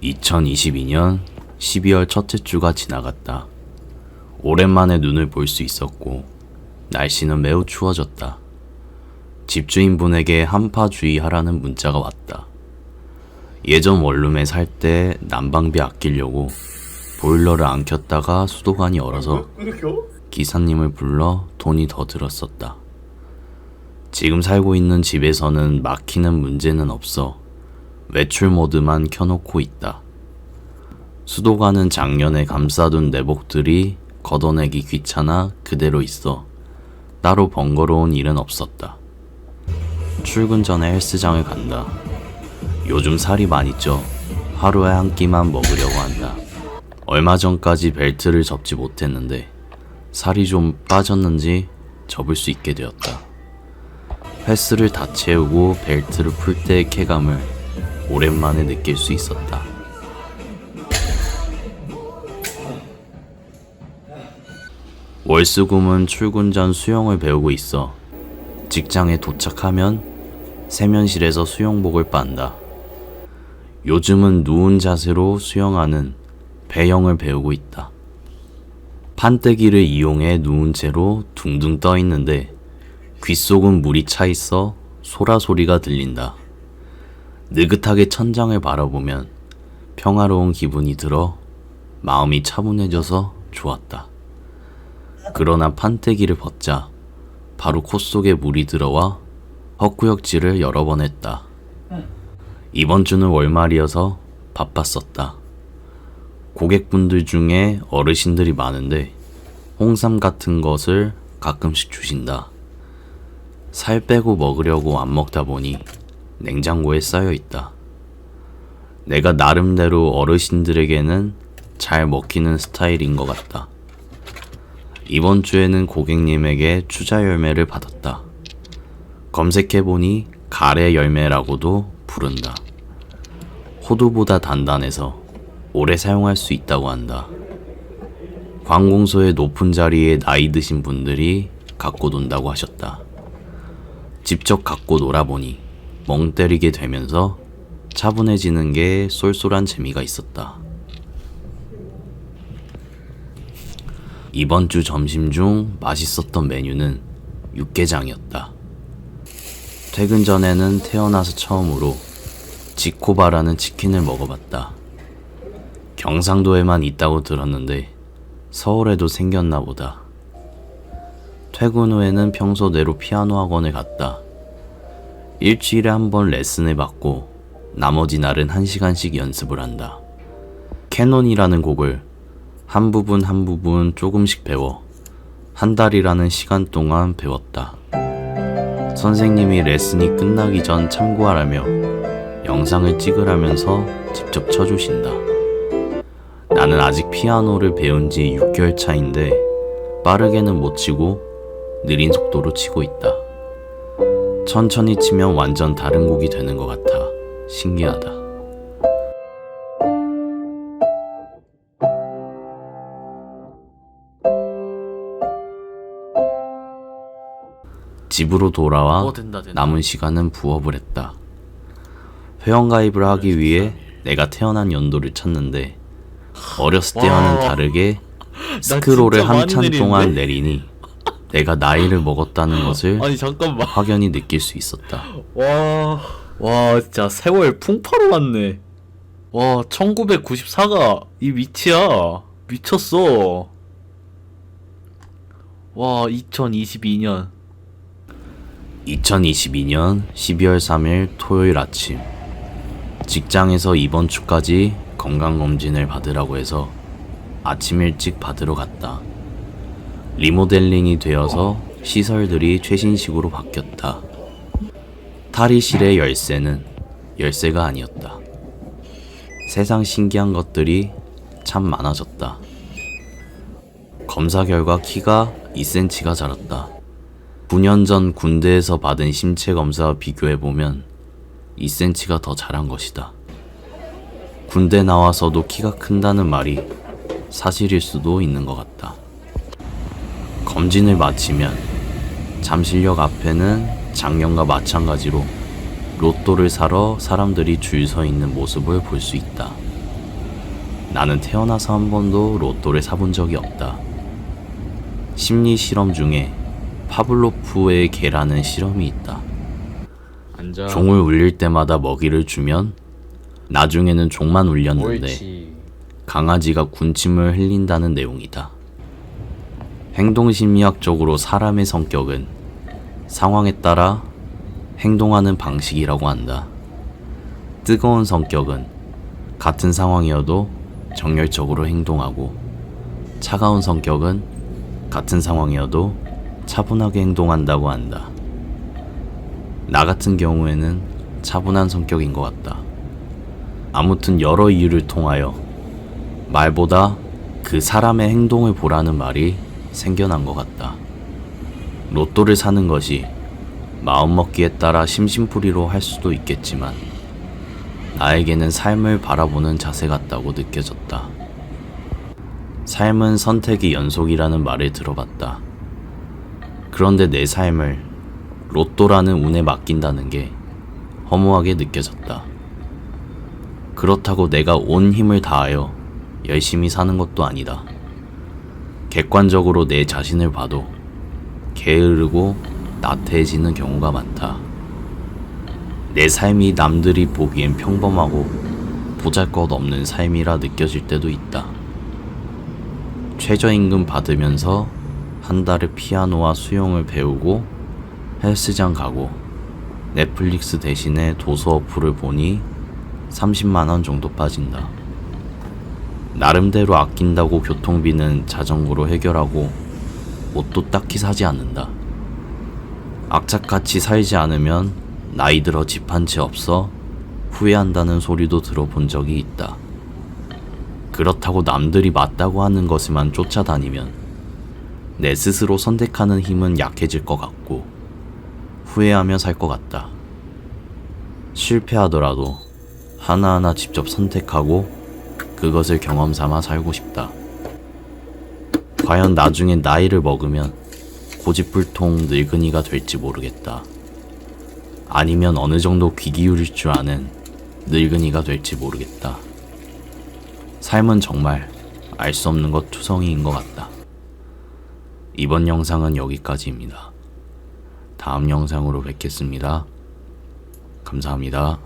2022년 12월 첫째 주가 지나갔다. 오랜만에 눈을 볼 수 있었고 날씨는 매우 추워졌다. 집주인분에게 한파 주의하라는 문자가 왔다. 예전 원룸에 살 때 난방비 아끼려고 보일러를 안 켰다가 수도관이 얼어서 기사님을 불러 돈이 더 들었었다. 지금 살고 있는 집에서는 막히는 문제는 없어 외출 모드만 켜놓고 있다. 수도관은 작년에 감싸둔 내복들이 걷어내기 귀찮아 그대로 있어 따로 번거로운 일은 없었다. 출근 전에 헬스장을 간다. 요즘 살이 많이 쪄 하루에 한 끼만 먹으려고 한다. 얼마 전까지 벨트를 접지 못했는데 살이 좀 빠졌는지 접을 수 있게 되었다. 횟수를 다 채우고 벨트를 풀 때의 쾌감을 오랜만에 느낄 수 있었다. 월수금은 출근 전 수영을 배우고 있어 직장에 도착하면 세면실에서 수영복을 빤다. 요즘은 누운 자세로 수영하는 배영을 배우고 있다. 판때기를 이용해 누운 채로 둥둥 떠 있는데 귓속은 물이 차 있어 소라 소리가 들린다. 느긋하게 천장을 바라보면 평화로운 기분이 들어 마음이 차분해져서 좋았다. 그러나 판때기를 벗자 바로 코 속에 물이 들어와 헛구역질을 여러 번 했다. 이번 주는 월말이어서 바빴었다. 고객분들 중에 어르신들이 많은데 홍삼 같은 것을 가끔씩 주신다. 살 빼고 먹으려고 안 먹다 보니 냉장고에 쌓여 있다. 내가 나름대로 어르신들에게는 잘 먹히는 스타일인 것 같다. 이번 주에는 고객님에게 추자 열매를 받았다. 검색해보니 가래 열매라고도 부른다. 호두보다 단단해서 오래 사용할 수 있다고 한다. 관공서의 높은 자리에 나이 드신 분들이 갖고 논다고 하셨다. 직접 갖고 놀아보니 멍 때리게 되면서 차분해지는 게 쏠쏠한 재미가 있었다. 이번 주 점심 중 맛있었던 메뉴는 육개장이었다. 퇴근 전에는 태어나서 처음으로 지코바라는 치킨을 먹어봤다. 경상도에만 있다고 들었는데 서울에도 생겼나 보다. 퇴근 후에는 평소대로 피아노 학원에 갔다. 일주일에 한 번 레슨을 받고 나머지 날은 1시간씩 연습을 한다. 캐논이라는 곡을 한 부분 한 부분 조금씩 배워 한 달이라는 시간 동안 배웠다. 선생님이 레슨이 끝나기 전 참고하라며 영상을 찍으라면서 직접 쳐주신다. 나는 아직 피아노를 배운 지 6개월 차인데 빠르게는 못 치고 느린 속도로 치고 있다. 천천히 치면 완전 다른 곡이 되는 것 같아 신기하다. 집으로 돌아와 된다. 남은 시간은 부업을 했다. 회원가입을 하기 위해 내가 태어난 연도를 찾는데 어렸을 때와는 다르게 스크롤을 한참 동안 내리니 내가 나이를 먹었다는 것을 아니 잠깐만. 확연히 느낄 수 있었다. 와 진짜 세월 풍파로 왔네. 와 1994가 이 위치야. 미쳤어. 와 2022년 12월 3일 토요일 아침 직장에서 이번 주까지 건강검진을 받으라고 해서 아침 일찍 받으러 갔다. 리모델링이 되어서 시설들이 최신식으로 바뀌었다. 탈의실의 열쇠는 열쇠가 아니었다. 세상 신기한 것들이 참 많아졌다. 검사 결과 키가 2cm가 자랐다. 9년 전 군대에서 받은 신체 검사와 비교해보면 2cm가 더 자란 것이다. 군대 나와서도 키가 큰다는 말이 사실일 수도 있는 것 같다. 검진을 마치면 잠실역 앞에는 작년과 마찬가지로 로또를 사러 사람들이 줄 서 있는 모습을 볼 수 있다. 나는 태어나서 한 번도 로또를 사본 적이 없다. 심리 실험 중에 파블로프의 개라는 실험이 있다. 앉아. 종을 울릴 때마다 먹이를 주면 나중에는 종만 울렸는데 옳지. 강아지가 군침을 흘린다는 내용이다. 행동심리학적으로 사람의 성격은 상황에 따라 행동하는 방식이라고 한다. 뜨거운 성격은 같은 상황이어도 정열적으로 행동하고, 차가운 성격은 같은 상황이어도 차분하게 행동한다고 한다. 나 같은 경우에는 차분한 성격인 것 같다. 아무튼 여러 이유를 통하여 말보다 그 사람의 행동을 보라는 말이 생겨난 것 같다. 로또를 사는 것이 마음먹기에 따라 심심풀이로 할 수도 있겠지만 나에게는 삶을 바라보는 자세 같다고 느껴졌다. 삶은 선택의 연속이라는 말을 들어봤다. 그런데 내 삶을 로또라는 운에 맡긴다는 게 허무하게 느껴졌다. 그렇다고 내가 온 힘을 다하여 열심히 사는 것도 아니다. 객관적으로 내 자신을 봐도 게으르고 나태해지는 경우가 많다. 내 삶이 남들이 보기엔 평범하고 보잘것없는 삶이라 느껴질 때도 있다. 최저임금 받으면서 한 달에 피아노와 수영을 배우고 헬스장 가고 넷플릭스 대신에 도서 어플을 보니 30만원 정도 빠진다. 나름대로 아낀다고 교통비는 자전거로 해결하고 옷도 딱히 사지 않는다. 악착같이 살지 않으면 나이 들어 집 한 채 없어 후회한다는 소리도 들어본 적이 있다. 그렇다고 남들이 맞다고 하는 것에만 쫓아다니면 내 스스로 선택하는 힘은 약해질 것 같고 후회하며 살 것 같다. 실패하더라도 하나하나 직접 선택하고 그것을 경험 삼아 살고 싶다. 과연 나중에 나이를 먹으면 고집불통 늙은이가 될지 모르겠다. 아니면 어느 정도 귀 기울일 줄 아는 늙은이가 될지 모르겠다. 삶은 정말 알 수 없는 것 투성이인 것 같다. 이번 영상은 여기까지입니다. 다음 영상으로 뵙겠습니다. 감사합니다.